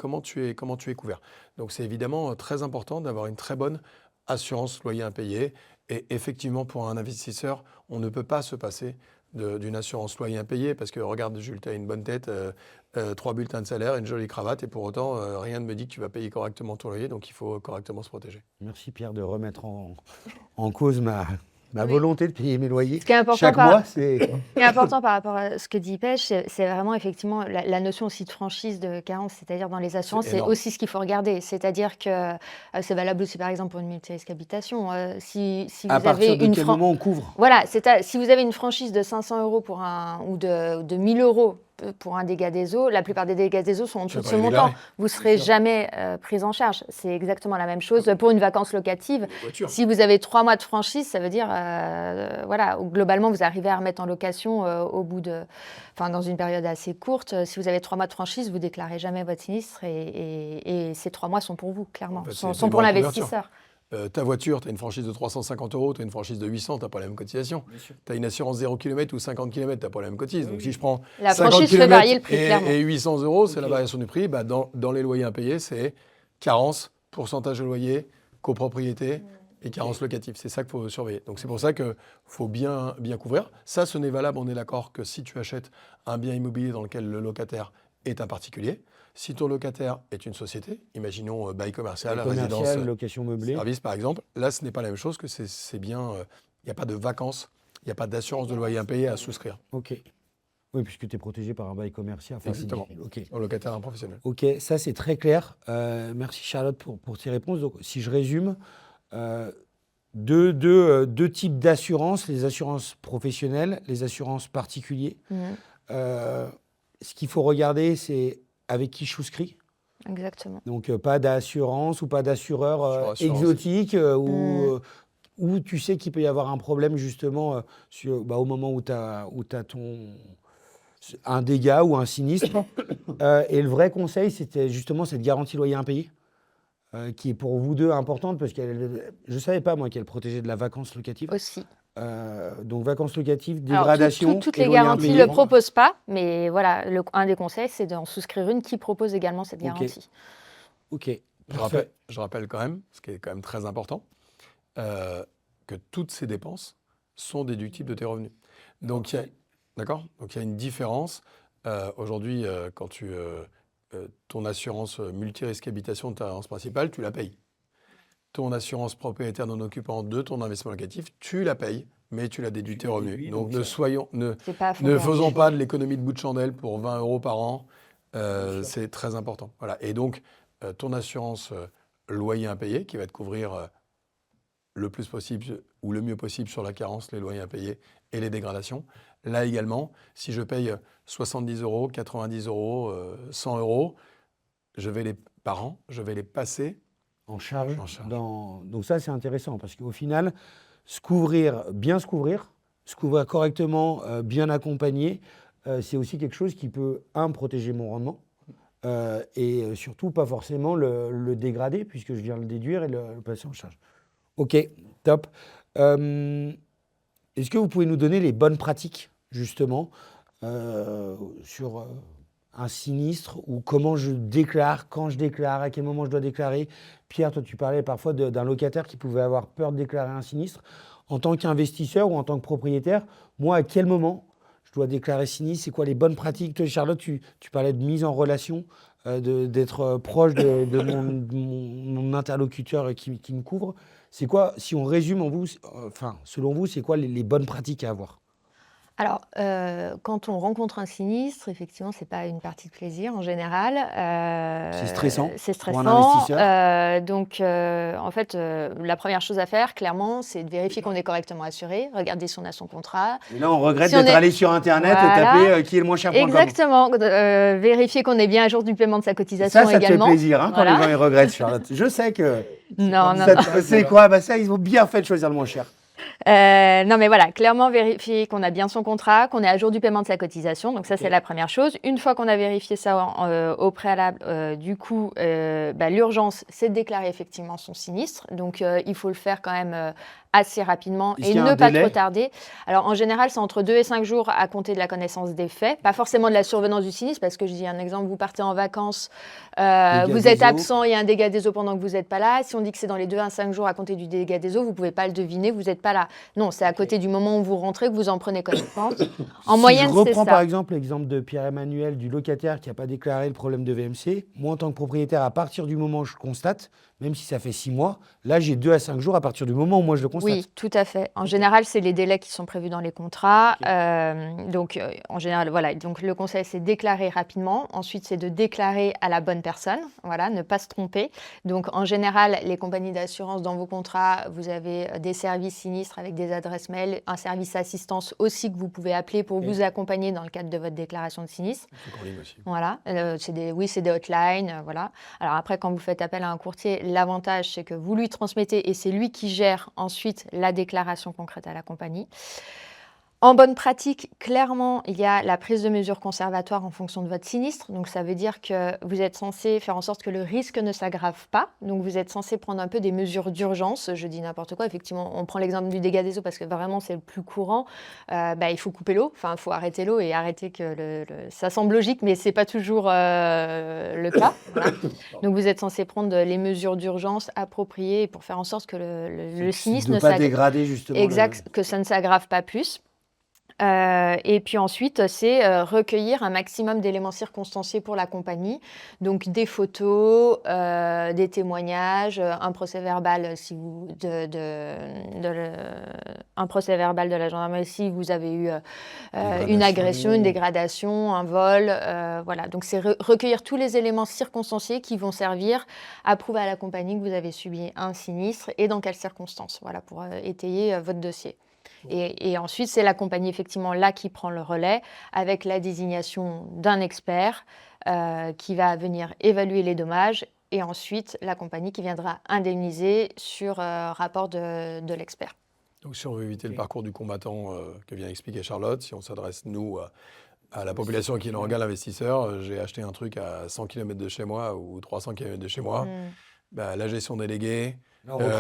Speaker 3: couvert. Donc c'est évidemment très important d'avoir une très bonne assurance loyer impayé. Et effectivement, pour un investisseur, on ne peut pas se passer d'une assurance loyer impayé parce que regarde, Jules, tu as une bonne tête, 3 bulletins de salaire, une jolie cravate, et pour autant, rien ne me dit que tu vas payer correctement ton loyer, donc il faut correctement se protéger.
Speaker 1: Merci Pierre de remettre en cause ma
Speaker 2: Oui.
Speaker 1: volonté de payer mes loyers
Speaker 2: Ce qui est important
Speaker 1: chaque mois. C'est
Speaker 2: Ce qui est important par rapport à ce que dit Pêche, c'est vraiment effectivement la notion aussi de franchise de carence, c'est-à-dire dans les assurances, c'est
Speaker 3: énorme.
Speaker 2: aussi ce qu'il faut regarder. C'est-à-dire que c'est valable aussi par exemple pour une multirisque habitation. Si vous
Speaker 1: à
Speaker 2: avez
Speaker 1: partir de
Speaker 2: une
Speaker 1: quel moment on couvre?
Speaker 2: Voilà, si vous avez une franchise de 500 euros ou de 1000 euros pour un dégât des eaux, la plupart des dégâts des eaux sont en dessous de
Speaker 3: vas
Speaker 2: ce
Speaker 3: pas les
Speaker 2: montant.
Speaker 3: déclarer.
Speaker 2: Vous ne serez jamais pris en charge. C'est exactement la même chose pour une vacance locative. Si vous avez 3 mois de franchise, ça veut dire, voilà, globalement, vous arrivez à remettre en location dans une période assez courte. Si vous avez 3 mois de franchise, vous ne déclarez jamais votre sinistre et ces 3 mois sont pour vous, clairement.
Speaker 3: En fait,
Speaker 2: sont
Speaker 3: c'est
Speaker 2: pour
Speaker 3: une
Speaker 2: l'investisseur.
Speaker 3: Ta voiture, tu as une franchise de 350 euros, tu as une franchise de 800, tu n'as pas la même cotisation. Tu as une assurance 0 km ou 50 km, tu n'as pas la même cotise. Donc si je prends
Speaker 2: La
Speaker 3: 50
Speaker 2: franchise fait
Speaker 3: km
Speaker 2: varier le prix, clairement.
Speaker 3: et 800 euros, c'est la variation du prix. Dans les loyers impayés, c'est carence, pourcentage de loyer, copropriété et carence locative. C'est ça qu'il faut surveiller. Donc c'est pour ça qu'il faut bien couvrir. Ça, ce n'est valable, on est d'accord, que si tu achètes un bien immobilier dans lequel le locataire est un particulier. Si ton locataire est une société, imaginons bail commercial, résidence,
Speaker 1: location meublée.
Speaker 3: service par exemple, là ce n'est pas la même chose, que c'est bien, il n'y a pas de vacances, il n'y a pas d'assurance de loyer impayé à souscrire.
Speaker 1: Ok. Oui, puisque tu es protégé par un bail commercial. Enfin,
Speaker 3: Exactement.
Speaker 1: OK.
Speaker 3: Au locataire un professionnel.
Speaker 1: OK, ça c'est très clair. Merci Charlotte pour tes réponses. Donc, si je résume, euh, deux types d'assurances, les assurances professionnelles, les assurances particuliers.
Speaker 2: Mhm.
Speaker 1: Ce qu'il faut regarder, c'est avec qui je souscris.
Speaker 2: Exactement.
Speaker 1: Donc, pas d'assurance ou pas d'assureur
Speaker 3: Sur assurance.
Speaker 1: exotique où tu sais qu'il peut y avoir un problème justement au moment où tu as un dégât ou un sinistre. Et le vrai conseil, c'était justement cette garantie loyer impayé, qui est pour vous deux importante parce que je ne savais pas, moi, qu'elle protégeait de la vacance locative.
Speaker 2: Aussi.
Speaker 1: Donc, vacances locatives,
Speaker 2: Alors,
Speaker 1: dégradation.
Speaker 2: toutes
Speaker 1: et
Speaker 2: les
Speaker 1: loyer
Speaker 2: garanties ne
Speaker 1: impayé.
Speaker 2: le proposent pas, mais voilà, un des conseils, c'est d'en souscrire une qui propose également cette
Speaker 1: Ok.
Speaker 2: garantie.
Speaker 1: OK.
Speaker 3: Je rappelle quand même, ce qui est quand même très important, que toutes ces dépenses sont déductibles de tes revenus. Donc, d'accord ? Donc, il y a une différence. Aujourd'hui, quand ton assurance multirisque habitation de ta résidence principale, tu la payes. Ton assurance propriétaire non occupant de ton investissement locatif, tu la payes, mais tu la déduis de tes revenus. Donc,
Speaker 2: C'est pas à fond
Speaker 3: ne
Speaker 2: dans le
Speaker 3: faisons
Speaker 2: choix.
Speaker 3: pas de l'économie de bout de chandelle pour 20 € par an. C'est très important. Voilà. Et donc, ton assurance loyer impayé, qui va te couvrir le plus possible ou le mieux possible sur la carence, les loyers impayés et les dégradations. Là également, si je paye 70 €, 90 €, 100 €, par an, je vais les passer
Speaker 1: en charge.
Speaker 3: En charge.
Speaker 1: Donc ça, c'est intéressant parce qu'au final, bien se couvrir correctement, bien accompagné, c'est aussi quelque chose qui peut, protéger mon rendement et surtout pas forcément le dégrader puisque je viens le déduire et le passer en charge. OK, top. Est-ce que vous pouvez nous donner les bonnes pratiques justement sur un sinistre ou comment je déclare, quand je déclare, à quel moment je dois déclarer? Pierre, toi, tu parlais parfois d'un locataire qui pouvait avoir peur de déclarer un sinistre. En tant qu'investisseur ou en tant que propriétaire, moi, à quel moment je dois déclarer sinistre? C'est quoi les bonnes pratiques? Toi, Charlotte, tu parlais de mise en relation, d'être proche de mon interlocuteur qui me couvre. C'est quoi, si on résume selon vous, c'est quoi les bonnes pratiques à avoir?
Speaker 2: Alors, quand on rencontre un sinistre, effectivement, c'est pas une partie de plaisir en général.
Speaker 1: C'est stressant
Speaker 2: C'est
Speaker 1: pour un
Speaker 2: stressant.
Speaker 1: investisseur.
Speaker 2: Donc, en fait, la première chose à faire, clairement, c'est de vérifier qu'on est correctement assuré, regarder si on a son contrat.
Speaker 1: Et là, on regrette
Speaker 2: Si on
Speaker 1: d'être
Speaker 2: est-
Speaker 1: allé sur Internet et
Speaker 2: Voilà.
Speaker 1: taper qui est le moins cher.com.
Speaker 2: Exactement. Vérifier qu'on est bien à jour du paiement de sa cotisation
Speaker 1: Ça te fait
Speaker 2: également.
Speaker 1: plaisir quand
Speaker 2: Voilà.
Speaker 1: les gens ils regrettent, Charlotte. Je sais que.
Speaker 2: Non, non,
Speaker 1: Ça
Speaker 2: non.
Speaker 1: c'est quoi? Ça, ils ont bien fait de choisir le moins cher.
Speaker 2: Non, mais voilà, clairement vérifier qu'on a bien son contrat, qu'on est à jour du paiement de sa cotisation. Donc ça, c'est la première chose. Une fois qu'on a vérifié ça au préalable, l'urgence, c'est de déclarer effectivement son sinistre. Donc il faut le faire quand même assez rapidement
Speaker 1: Est-ce
Speaker 2: et
Speaker 1: qu'il y a
Speaker 2: ne
Speaker 1: un
Speaker 2: pas
Speaker 1: délai?
Speaker 2: trop tarder. Alors en général, c'est entre 2 et 5 jours à compter de la connaissance des faits. Pas forcément de la survenance du sinistre, parce que je dis un exemple, vous partez en vacances, vous êtes
Speaker 1: des eaux.
Speaker 2: absent, il y a un dégât des eaux pendant que vous n'êtes pas là. Si on dit que c'est dans les 2 à 5 jours à compter du dégât des eaux, vous ne pouvez pas le deviner, vous n'êtes pas là. Non, c'est à côté du moment où vous rentrez que vous en prenez connaissance. En moyenne,
Speaker 1: je
Speaker 2: c'est
Speaker 1: reprends
Speaker 2: ça.
Speaker 1: par exemple l'exemple de Pierre-Emmanuel, du locataire qui n'a pas déclaré le problème de VMC. Moi, en tant que propriétaire, à partir du moment où je constate, même si ça fait 6 mois, là, j'ai 2 à 5 jours à partir du moment où moi je le constate.
Speaker 2: Oui, tout à fait. En général, c'est les délais qui sont prévus dans les contrats. En général, voilà. Donc, le conseil, c'est déclarer rapidement. Ensuite, c'est de déclarer à la bonne personne. Voilà, ne pas se tromper. Donc, en général, les compagnies d'assurance, dans vos contrats, vous avez des services sinistres avec des adresses mail, un service assistance aussi que vous pouvez appeler pour vous accompagner dans le cadre de votre déclaration de sinistre.
Speaker 3: en ligne aussi.
Speaker 2: Voilà, c'est des hotlines, voilà. Alors après, quand vous faites appel à un courtier, l'avantage, c'est que vous lui transmettez et c'est lui qui gère ensuite la déclaration concrète à la compagnie. En bonne pratique, clairement, il y a la prise de mesures conservatoires en fonction de votre sinistre. Donc, ça veut dire que vous êtes censé faire en sorte que le risque ne s'aggrave pas. Donc, vous êtes censé prendre un peu des mesures d'urgence. Je dis n'importe quoi. Effectivement, on prend l'exemple du dégât des eaux parce que vraiment, c'est le plus courant. Il faut couper l'eau. Enfin, il faut arrêter l'eau et arrêter que ça semble logique, mais ce n'est pas toujours le cas. Voilà. Donc, vous êtes censé prendre les mesures d'urgence appropriées pour faire en sorte que le sinistre
Speaker 1: ne pas dégrader justement.
Speaker 2: Exact, que ça ne s'aggrave pas plus. Et puis ensuite, c'est recueillir un maximum d'éléments circonstanciés pour la compagnie. Donc des photos, des témoignages, un procès-verbal un procès-verbal de la gendarmerie si vous avez eu une agression, une dégradation, un vol. Voilà. Donc c'est recueillir tous les éléments circonstanciés qui vont servir à prouver à la compagnie que vous avez subi un sinistre et dans quelles circonstances, voilà, pour étayer votre dossier. Et ensuite, c'est la compagnie effectivement là qui prend le relais avec la désignation d'un expert qui va venir évaluer les dommages et ensuite la compagnie qui viendra indemniser sur rapport de l'expert.
Speaker 3: Donc si on veut éviter le parcours du combattant que vient expliquer Charlotte, si on s'adresse, nous, à la population qui nous regarde, l'investisseur, j'ai acheté un truc à 100 km de chez moi ou 300 km de chez moi, la gestion déléguée,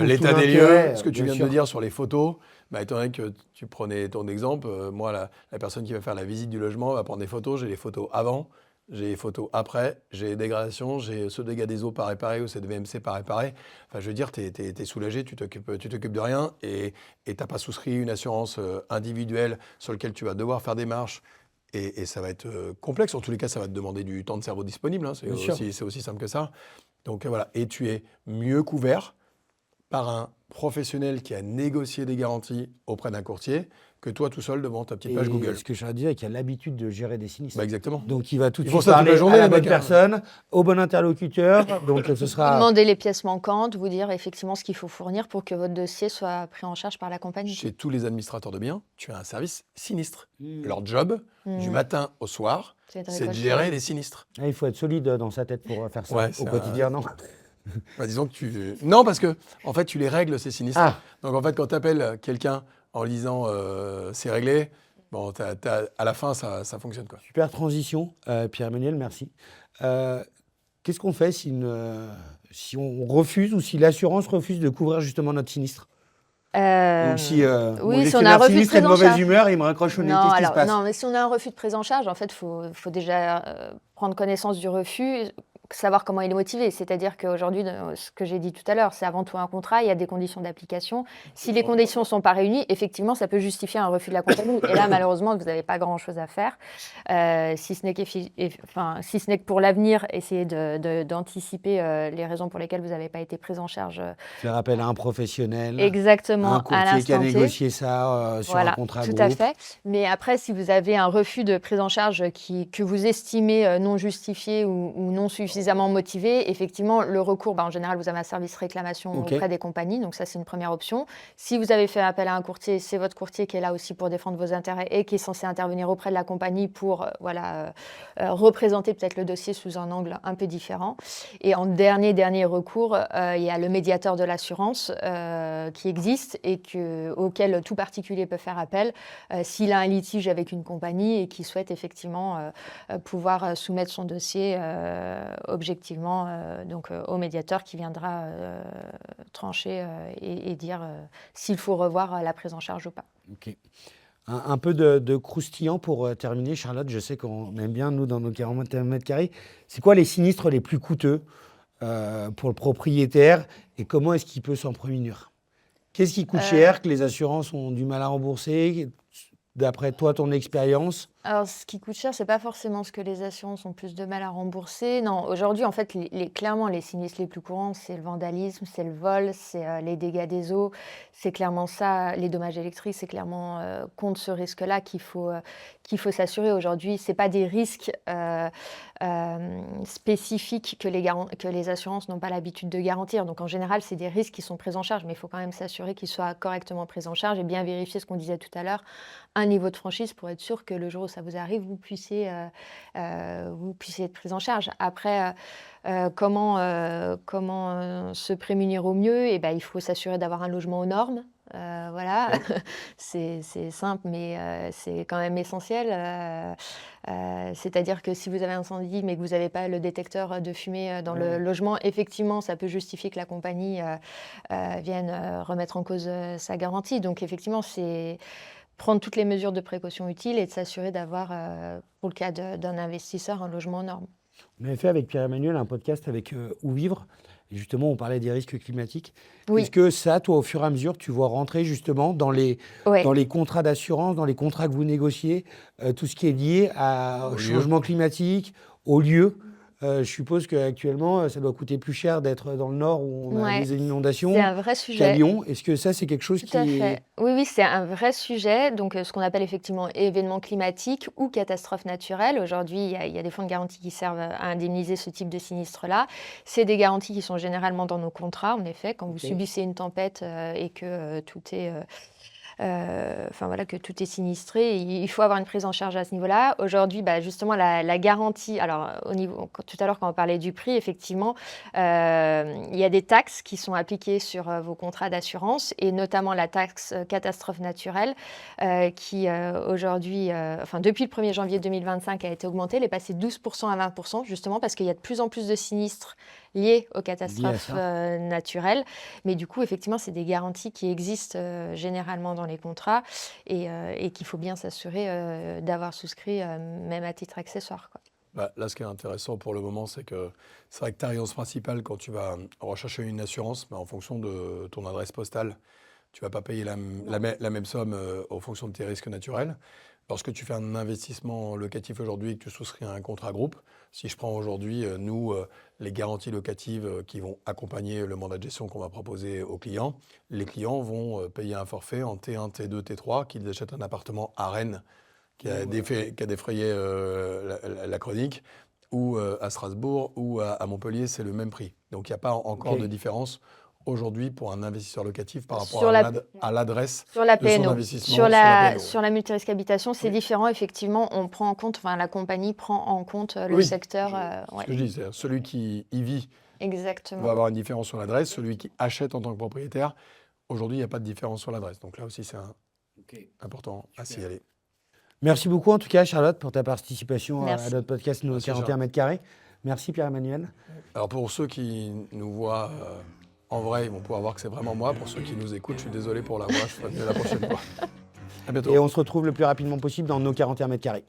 Speaker 3: l'état des lieux, ce que tu viens de dire sur les photos, étant donné que tu prenais ton exemple, moi, la personne qui va faire la visite du logement va prendre des photos, j'ai les photos avant, j'ai les photos après, j'ai les dégradations, j'ai ce dégât des eaux pas réparé ou cette VMC pas réparée. Enfin, je veux dire, t'es soulagé, tu t'occupes de rien et t'as pas souscrit une assurance individuelle sur laquelle tu vas devoir faire des marches. Et ça va être complexe. En tous les cas, ça va te demander du temps de cerveau disponible. Hein. C'est aussi simple que ça. Donc voilà. Et tu es mieux couvert par un professionnel qui a négocié des garanties auprès d'un courtier que toi tout seul devant ta petite page Google.
Speaker 1: Ce que je veux dire, c'est qu'il a l'habitude de gérer des sinistres.
Speaker 3: Exactement.
Speaker 1: Donc il va tout de
Speaker 3: Ils font
Speaker 1: suite
Speaker 3: ça toute
Speaker 1: parler
Speaker 3: la journée,
Speaker 1: à la
Speaker 3: les
Speaker 1: bonne
Speaker 3: mecs,
Speaker 1: personne, au bon interlocuteur. Donc ce
Speaker 2: Vous
Speaker 1: sera...
Speaker 2: demandez les pièces manquantes, vous dire effectivement ce qu'il faut fournir pour que votre dossier soit pris en charge par la compagnie.
Speaker 3: Chez tous les administrateurs de biens, tu as un service sinistre. Leur job, du matin au soir, c'est de gérer les sinistres.
Speaker 1: Il faut être solide dans sa tête pour faire ça au quotidien, non?
Speaker 3: Disons que Non, parce que en fait, tu les règles, ces sinistres. Donc en fait, quand tu appelles quelqu'un en lui disant c'est réglé, bon, à la fin, ça fonctionne, quoi.
Speaker 1: Super transition, Pierre-Emmanuel, merci. Qu'est-ce qu'on fait si on refuse ou si l'assurance refuse de couvrir justement notre sinistre? Ou si
Speaker 2: oui, si on a un refus de prise en charge.
Speaker 1: Mauvaise humeur, il me raccroche au nez, qu'est-ce qui se passe?
Speaker 2: Non, mais si on a un refus de prise en charge, en fait, faut déjà prendre connaissance du refus, savoir comment il est motivé. C'est-à-dire qu'aujourd'hui, ce que j'ai dit tout à l'heure, c'est avant tout un contrat, il y a des conditions d'application. Si les conditions ne sont pas réunies, effectivement, ça peut justifier un refus de la compagnie. Et là, malheureusement, vous n'avez pas grand-chose à faire. Si ce n'est que pour l'avenir, essayer d'anticiper les raisons pour lesquelles vous n'avez pas été prise en charge.
Speaker 1: Faire appel à un professionnel.
Speaker 2: Exactement,
Speaker 1: un courtier qui a négocié ça sur un contrat
Speaker 2: tout
Speaker 1: groupe.
Speaker 2: à fait. Mais après, si vous avez un refus de prise en charge que vous estimez non justifié ou non suffisamment motivé, effectivement, le recours, en général, vous avez un service réclamation auprès des compagnies. Donc ça, c'est une première option. Si vous avez fait appel à un courtier, c'est votre courtier qui est là aussi pour défendre vos intérêts et qui est censé intervenir auprès de la compagnie pour représenter peut-être le dossier sous un angle un peu différent. Et en dernier recours, il y a le médiateur de l'assurance qui existe et auquel tout particulier peut faire appel s'il a un litige avec une compagnie et qui souhaite effectivement pouvoir soumettre son dossier objectivement au médiateur qui viendra trancher et dire s'il faut revoir la prise en charge ou pas.
Speaker 1: Ok. Un peu de croustillant pour terminer, Charlotte. Je sais qu'on aime bien, nous, dans nos 40 mètres carrés. C'est quoi les sinistres les plus coûteux pour le propriétaire et comment est-ce qu'il peut s'en prémunir? Qu'est-ce qui coûte cher, que les assurances ont du mal à rembourser, d'après toi, ton expérience?
Speaker 2: Alors, ce qui coûte cher, c'est pas forcément ce que les assurances ont plus de mal à rembourser. Non, aujourd'hui, en fait, clairement, les sinistres les plus courants, c'est le vandalisme, c'est le vol, c'est les dégâts des eaux. C'est clairement ça, les dommages électriques, c'est clairement contre ce risque-là qu'il faut s'assurer. Aujourd'hui, c'est pas des risques spécifiques que les assurances n'ont pas l'habitude de garantir. Donc, en général, c'est des risques qui sont pris en charge, mais il faut quand même s'assurer qu'ils soient correctement pris en charge et bien vérifier ce qu'on disait tout à l'heure, un niveau de franchise pour être sûr que le jour où ça vous arrive, vous puissiez être pris en charge. Après, comment se prémunir au mieux? Il faut s'assurer d'avoir un logement aux normes. Voilà, c'est simple, mais c'est quand même essentiel. C'est-à-dire que si vous avez un incendie, mais que vous n'avez pas le détecteur de fumée dans le logement, effectivement, ça peut justifier que la compagnie vienne remettre en cause sa garantie. Donc, effectivement, c'est prendre toutes les mesures de précaution utiles et de s'assurer d'avoir, pour le cas d'un investisseur, un logement aux normes.
Speaker 1: On avait fait avec Pierre-Emmanuel un podcast avec Où vivre. Et justement, on parlait des risques climatiques.
Speaker 2: Oui.
Speaker 1: Est-ce que ça, toi, au fur et à mesure, tu vois rentrer justement
Speaker 2: Ouais.
Speaker 1: dans les contrats d'assurance, dans les contrats que vous négociez, tout ce qui est lié au changement climatique, aux lieux? Je suppose qu'actuellement, ça doit coûter plus cher d'être dans le nord où on a
Speaker 2: Ouais,
Speaker 1: des inondations
Speaker 2: c'est un vrai
Speaker 1: qu'à
Speaker 2: sujet.
Speaker 1: Lyon. Est-ce que ça, c'est quelque chose
Speaker 2: Tout à
Speaker 1: qui
Speaker 2: fait.
Speaker 1: est...
Speaker 2: Oui, oui, c'est un vrai sujet. Donc, ce qu'on appelle effectivement événements climatiques ou catastrophes naturelles. Aujourd'hui, il y a des fonds de garantie qui servent à indemniser ce type de sinistre-là. C'est des garanties qui sont généralement dans nos contrats, en effet. Quand vous subissez une tempête et que tout est... enfin voilà, que tout est sinistré, il faut avoir une prise en charge à ce niveau-là. Aujourd'hui, justement, la garantie, alors tout à l'heure quand on parlait du prix, effectivement, il y a des taxes qui sont appliquées sur vos contrats d'assurance et notamment la taxe catastrophe naturelle qui aujourd'hui, enfin depuis le 1er janvier 2025 a été augmentée, elle est passée de 12% à 20% justement parce qu'il y a de plus en plus de sinistres liés aux catastrophes naturelles. Mais du coup, effectivement, c'est des garanties qui existent généralement dans les contrats et qu'il faut bien s'assurer d'avoir souscrit, même à titre accessoire, quoi.
Speaker 3: Là, ce qui est intéressant pour le moment, c'est que c'est vrai que ta résidence principale, quand tu vas rechercher une assurance, en fonction de ton adresse postale, tu ne vas pas payer la même somme en fonction de tes risques naturels. Lorsque tu fais un investissement locatif aujourd'hui et que tu souscris à un contrat groupe, si je prends aujourd'hui, les garanties locatives qui vont accompagner le mandat de gestion qu'on va proposer aux clients, les clients vont payer un forfait en T1, T2, T3, qu'ils achètent un appartement à Rennes qui a défrayé la chronique, ou à Strasbourg, ou à Montpellier, c'est le même prix. Donc il n'y a pas encore de différence aujourd'hui pour un investisseur locatif par rapport à l'adresse
Speaker 2: sur la
Speaker 3: de son
Speaker 2: PNO.
Speaker 3: investissement.
Speaker 2: Sur la multirisque habitation, c'est différent. Effectivement, on prend en compte, enfin, la compagnie prend en compte le secteur.
Speaker 3: Ce que je dis, c'est celui qui y vit
Speaker 2: Exactement.
Speaker 3: va avoir une différence sur l'adresse. Celui qui achète en tant que propriétaire, aujourd'hui, il n'y a pas de différence sur l'adresse. Donc là aussi, c'est important à signaler.
Speaker 1: Merci beaucoup en tout cas, Charlotte, pour ta participation à notre podcast Nos 41 mètres carrés. Merci Pierre-Emmanuel.
Speaker 3: Alors pour ceux qui nous voient en vrai, ils vont pouvoir voir que c'est vraiment moi. Pour ceux qui nous écoutent, je suis désolé pour la voix, je ferai mieux la prochaine fois. À bientôt.
Speaker 1: Et on se retrouve le plus rapidement possible dans Nos 41 mètres carrés.